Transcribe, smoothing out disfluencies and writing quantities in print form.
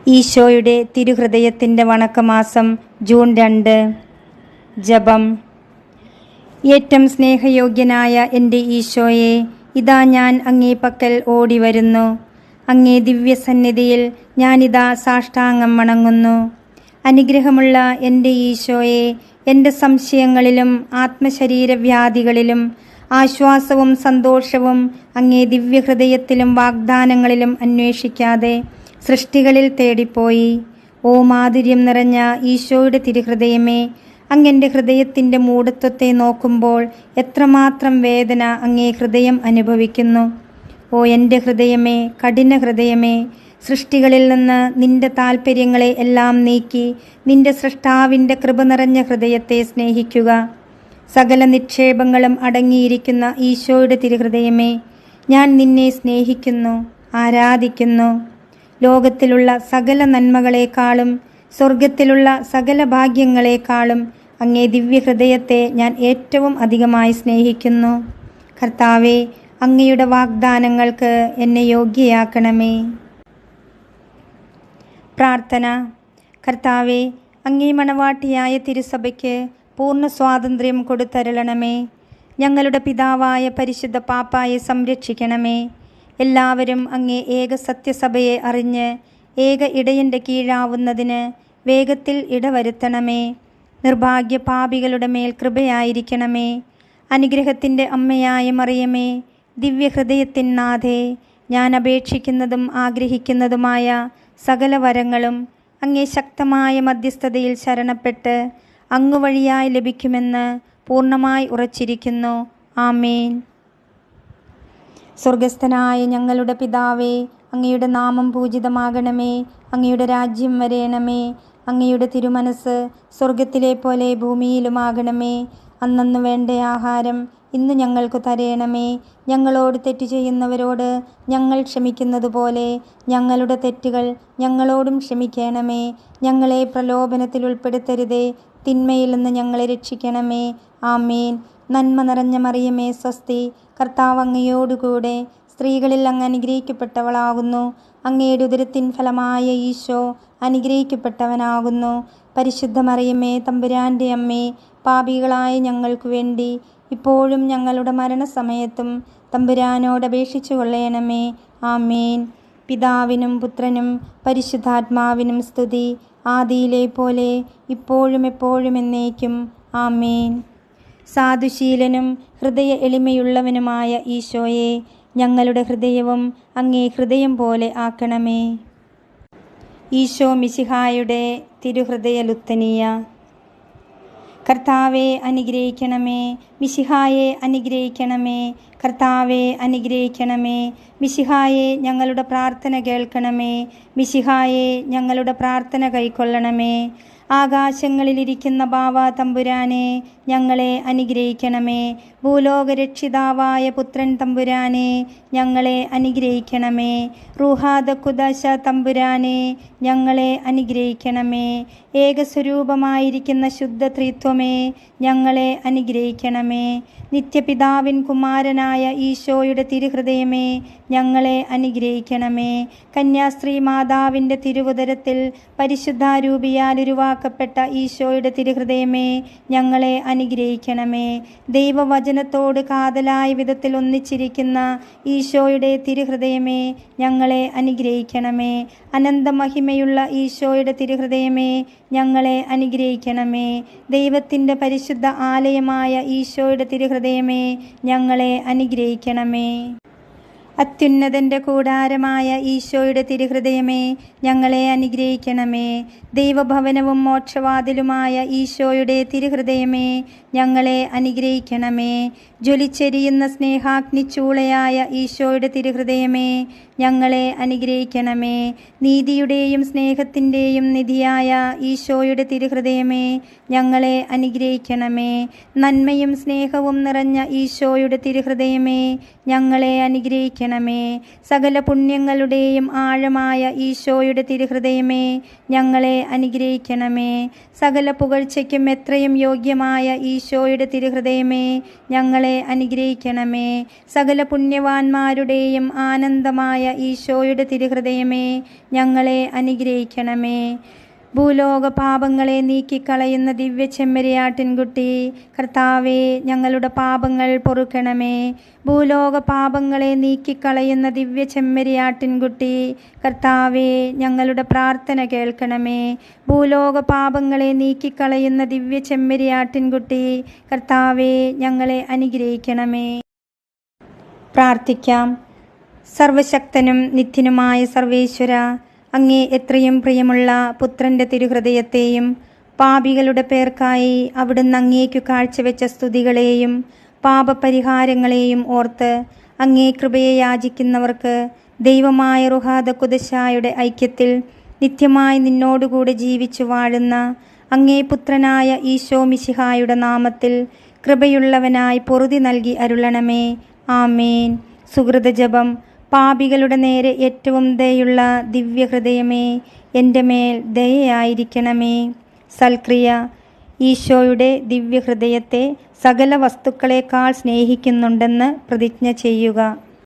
ഈശോയുടെ തിരുഹൃദയത്തിൻ്റെ വണക്കമാസം ജൂൺ 2. ജപം. ഏറ്റവും സ്നേഹയോഗ്യനായ എൻ്റെ ഈശോയെ, ഇതാ ഞാൻ അങ്ങേ പക്കൽ ഓടി വരുന്നു. അങ്ങേ ദിവ്യസന്നിധിയിൽ ഞാനിതാ സാഷ്ടാംഗം വണങ്ങുന്നു. അനുഗ്രഹമുള്ള എൻ്റെ ഈശോയെ, എൻ്റെ സംശയങ്ങളിലും ആത്മശരീരവ്യാധികളിലും ആശ്വാസവും സന്തോഷവും അങ്ങേ ദിവ്യഹൃദയത്തിലും വാഗ്ദാനങ്ങളിലും അന്വേഷിക്കാതെ സൃഷ്ടികളിൽ തേടിപ്പോയി. ഓ മാധുര്യം നിറഞ്ഞ ഈശോയുടെ തിരുഹൃദയമേ, അങ്ങെൻ്റെ ഹൃദയത്തിൻ്റെ മൂഢത്വത്തെ നോക്കുമ്പോൾ എത്രമാത്രം വേദന അങ്ങേ ഹൃദയം അനുഭവിക്കുന്നു. ഓ എൻ്റെ ഹൃദയമേ, കഠിന ഹൃദയമേ, സൃഷ്ടികളിൽ നിന്ന് നിന്റെ താൽപ്പര്യങ്ങളെ എല്ലാം നീക്കി നിന്റെ സൃഷ്ടാവിൻ്റെ കൃപ നിറഞ്ഞ ഹൃദയത്തെ സ്നേഹിക്കുക. സകല നിക്ഷേപങ്ങളും അടങ്ങിയിരിക്കുന്ന ഈശോയുടെ തിരുഹൃദയമേ, ഞാൻ നിന്നെ സ്നേഹിക്കുന്നു, ആരാധിക്കുന്നു. ലോകത്തിലുള്ള സകല നന്മകളെക്കാളും സ്വർഗത്തിലുള്ള സകല ഭാഗ്യങ്ങളെക്കാളും അങ്ങേ ദിവ്യഹൃദയത്തെ ഞാൻ ഏറ്റവും അധികമായി സ്നേഹിക്കുന്നു. കർത്താവേ, അങ്ങയുടെ വാഗ്ദാനങ്ങൾക്ക് എന്നെ യോഗ്യയാക്കണമേ. പ്രാർത്ഥന. കർത്താവേ, അങ്ങേ മണവാട്ടിയായ തിരുസഭയ്ക്ക് പൂർണ്ണ സ്വാതന്ത്ര്യം കൊടുത്തരുളണമേ. ഞങ്ങളുടെ പിതാവായ പരിശുദ്ധ പാപ്പായെ സംരക്ഷിക്കണമേ. എല്ലാവരും അങ്ങേ ഏക സത്യസഭയെ അറിഞ്ഞ് ഏക ഇടയൻ്റെ കീഴാവുന്നതിന് വേഗത്തിൽ ഇടവരുത്തണമേ. നിർഭാഗ്യ പാപികളുടെ മേൽ കൃപയായിരിക്കണമേ. അനുഗ്രഹത്തിൻ്റെ അമ്മയായ മറിയമേ, ദിവ്യഹൃദയത്തിൻ നാഥേ, ഞാൻ അപേക്ഷിക്കുന്നതും ആഗ്രഹിക്കുന്നതുമായ സകല വരങ്ങളും അങ്ങേ ശക്തമായ മധ്യസ്ഥതയിൽ ശരണപ്പെട്ട് അങ്ങ് വഴിയായി ലഭിക്കുമെന്ന് പൂർണ്ണമായി ഉറച്ചിരിക്കുന്നു. ആമേൻ. സ്വർഗസ്ഥനായ ഞങ്ങളുടെ പിതാവേ, അങ്ങയുടെ നാമം പൂജിതമാകണമേ. അങ്ങയുടെ രാജ്യം വരേണമേ. അങ്ങയുടെ തിരുമനസ് സ്വർഗത്തിലെ പോലെ ഭൂമിയിലുമാകണമേ. അന്നന്ന് വേണ്ട ആഹാരം ഇന്ന് ഞങ്ങൾക്ക് തരേണമേ. ഞങ്ങളോട് തെറ്റ് ചെയ്യുന്നവരോട് ഞങ്ങൾ ക്ഷമിക്കുന്നത് പോലെ ഞങ്ങളുടെ തെറ്റുകൾ ഞങ്ങളോടും ക്ഷമിക്കണമേ. ഞങ്ങളെ പ്രലോഭനത്തിൽ ഉൾപ്പെടുത്തരുതേ, തിന്മയിൽ നിന്ന് ഞങ്ങളെ രക്ഷിക്കണമേ. ആമേൻ. നന്മ നിറഞ്ഞ മറിയമേ, സ്വസ്തി. കർത്താവ് അങ്ങയോടുകൂടെ സ്ത്രീകളിൽ അങ്ങ് അനുഗ്രഹിക്കപ്പെട്ടവളാകുന്നു. അങ്ങയുടെ ഉദരത്തിൻ ഫലമായ ഈശോ അനുഗ്രഹിക്കപ്പെട്ടവനാകുന്നു. പരിശുദ്ധ മറിയമേ, തമ്പുരാൻ്റെ അമ്മേ, പാപികളായ ഞങ്ങൾക്ക് വേണ്ടി ഇപ്പോഴും ഞങ്ങളുടെ മരണസമയത്തും തമ്പുരാനോട് അപേക്ഷിച്ചു കൊള്ളണമേ. ആമേൻ. പിതാവിനും പുത്രനും പരിശുദ്ധാത്മാവിനും സ്തുതി, ആദിയിലെ പോലെ ഇപ്പോഴും എപ്പോഴും എന്നേക്കും. ആമേൻ. സാധുശീലനും ഹൃദയ എളിമയുള്ളവനുമായ ഈശോയെ, ഞങ്ങളുടെ ഹൃദയവും അങ്ങേ ഹൃദയം പോലെ ആക്കണമേ. ഈശോ മിശിഹായുടെ തിരുഹൃദയ ലുത്തനിയ. കർത്താവെ അനുഗ്രഹിക്കണമേ. മിശിഹായെ അനുഗ്രഹിക്കണമേ. കർത്താവെ അനുഗ്രഹിക്കണമേ. മിശിഹായെ ഞങ്ങളുടെ പ്രാർത്ഥന കേൾക്കണമേ. മിശിഹായെ ഞങ്ങളുടെ പ്രാർത്ഥന കൈക്കൊള്ളണമേ. ആകാശങ്ങളിലിരിക്കുന്ന ബാവ തമ്പുരാനെ, ഞങ്ങളെ അനുഗ്രഹിക്കണമേ. ഭൂലോകരക്ഷിതാവായ പുത്രൻ തമ്പുരാനെ, ഞങ്ങളെ അനുഗ്രഹിക്കണമേ. റൂഹാദ കുദാശ തമ്പുരാനെ, ഞങ്ങളെ അനുഗ്രഹിക്കണമേ. ഏകസ്വരൂപമായിരിക്കുന്ന ശുദ്ധ ത്രിത്വമേ, ഞങ്ങളെ അനുഗ്രഹിക്കണമേ. നിത്യപിതാവിൻ കുമാരനായ ഈശോയുടെ തിരുഹൃദയമേ, ഞങ്ങളെ അനുഗ്രഹിക്കണമേ. കന്യാസ്ത്രീ മാതാവിൻ്റെ തിരുവുദരത്തിൽ പരിശുദ്ധാരൂപിയാൽ ഉരുവാക്കപ്പെട്ട ഈശോയുടെ തിരുഹൃദയമേ, ഞങ്ങളെ അനുഗ്രഹിക്കണമേ. ദൈവവചനത്തോട് കാതലായ വിധത്തിൽ ഒന്നിച്ചിരിക്കുന്ന ഈശോയുടെ തിരുഹൃദയമേ, ഞങ്ങളെ അനുഗ്രഹിക്കണമേ. അനന്തമഹിമയുള്ള ഈശോയുടെ തിരുഹൃദയമേ, ഞങ്ങളെ അനുഗ്രഹിക്കണമേ. ദൈവത്തിൻ്റെ പരിശുദ്ധ ആലയമായ ഈശോയുടെ തിരുഹൃദയമേ, ഞങ്ങളെ അനുഗ്രഹിക്കണമേ. അത്യുന്നതൻ്റെ കൂടാരമായ ഈശോയുടെ തിരുഹൃദയമേ, ഞങ്ങളെ അനുഗ്രഹിക്കണമേ. ദൈവഭവനവും മോക്ഷവാതിലുമായ ഈശോയുടെ തിരുഹൃദയമേ, ഞങ്ങളെ അനുഗ്രഹിക്കണമേ. ജ്വലിച്ചെരിയുന്ന സ്നേഹാഗ്നിച്ചൂളയായ ഈശോയുടെ തിരുഹൃദയമേ, ഞങ്ങളെ അനുഗ്രഹിക്കണമേ. നീതിയുടെയും സ്നേഹത്തിൻ്റെയും നിധിയായ ഈശോയുടെ തിരുഹൃദയമേ, ഞങ്ങളെ അനുഗ്രഹിക്കണമേ. നന്മയും സ്നേഹവും നിറഞ്ഞ ഈശോയുടെ തിരുഹൃദയമേ, ഞങ്ങളെ അനുഗ്രഹിക്കണമേ. സകല പുണ്യങ്ങളുടെയും ആഴമായ ഈശോയുടെ തിരുഹൃദയമേ, ഞങ്ങളെ അനുഗ്രഹിക്കണമേ. സകല പുകഴ്ചയ്ക്കും എത്രയും യോഗ്യമായ ഈശോയുടെ തിരുഹൃദയമേ, ഞങ്ങളെ അനുഗ്രഹിക്കണമേ. സകല പുണ്യവാന്മാരുടെയും ആനന്ദമായ ഈശോയുടെ തിരുഹൃദയമേ, ഞങ്ങളെ അനുഗ്രഹിക്കണമേ. ഭൂലോക പാപങ്ങളെ നീക്കിക്കളയുന്ന ദിവ്യ ചെമ്മരിയാട്ടിൻകുട്ടി, കർത്താവേ, ഞങ്ങളുടെ പാപങ്ങൾ പൊറുക്കണമേ. ഭൂലോക പാപങ്ങളെ നീക്കിക്കളയുന്ന ദിവ്യ ചെമ്മരിയാട്ടിൻകുട്ടി, കർത്താവേ, ഞങ്ങളുടെ പ്രാർത്ഥന കേൾക്കണമേ. ഭൂലോക പാപങ്ങളെ നീക്കിക്കളയുന്ന ദിവ്യ ചെമ്മരിയാട്ടിൻകുട്ടി, കർത്താവേ, ഞങ്ങളെ അനുഗ്രഹിക്കണമേ. പ്രാർത്ഥിക്കാം. സർവശക്തനും നിത്യനുമായ സർവേശ്വര, അങ്ങേ എത്രയും പ്രിയമുള്ള പുത്രൻ്റെ തിരുഹൃദയത്തെയും പാപികളുടെ പേർക്കായി അവിടുന്ന് അങ്ങേക്കു കാഴ്ചവെച്ച സ്തുതികളെയും പാപപരിഹാരങ്ങളെയും ഓർത്ത് അങ്ങേ കൃപയെ യാചിക്കുന്നവർക്ക് ദൈവമായ റുഹാദ കുദശായുടെ ഐക്യത്തിൽ നിത്യമായി നിന്നോടുകൂടെ ജീവിച്ചു വാഴുന്ന അങ്ങേ പുത്രനായ ഈശോ മിശിഹായുടെ നാമത്തിൽ കൃപയുള്ളവനായി പൊറുതി നൽകി അരുളണമേ. ആമേൻ. സുഹൃതജപം. പാപികളുടെ നേരെ ഏറ്റവും ദയുള്ള ദിവ്യഹൃദയമേ, എൻ്റെ മേൽ ദയയായിരിക്കണമേ. സൽക്രിയ. ഈശോയുടെ ദിവ്യഹൃദയത്തെ സകല വസ്തുക്കളെക്കാൾ സ്നേഹിക്കുന്നുണ്ടെന്ന് പ്രതിജ്ഞ ചെയ്യുക.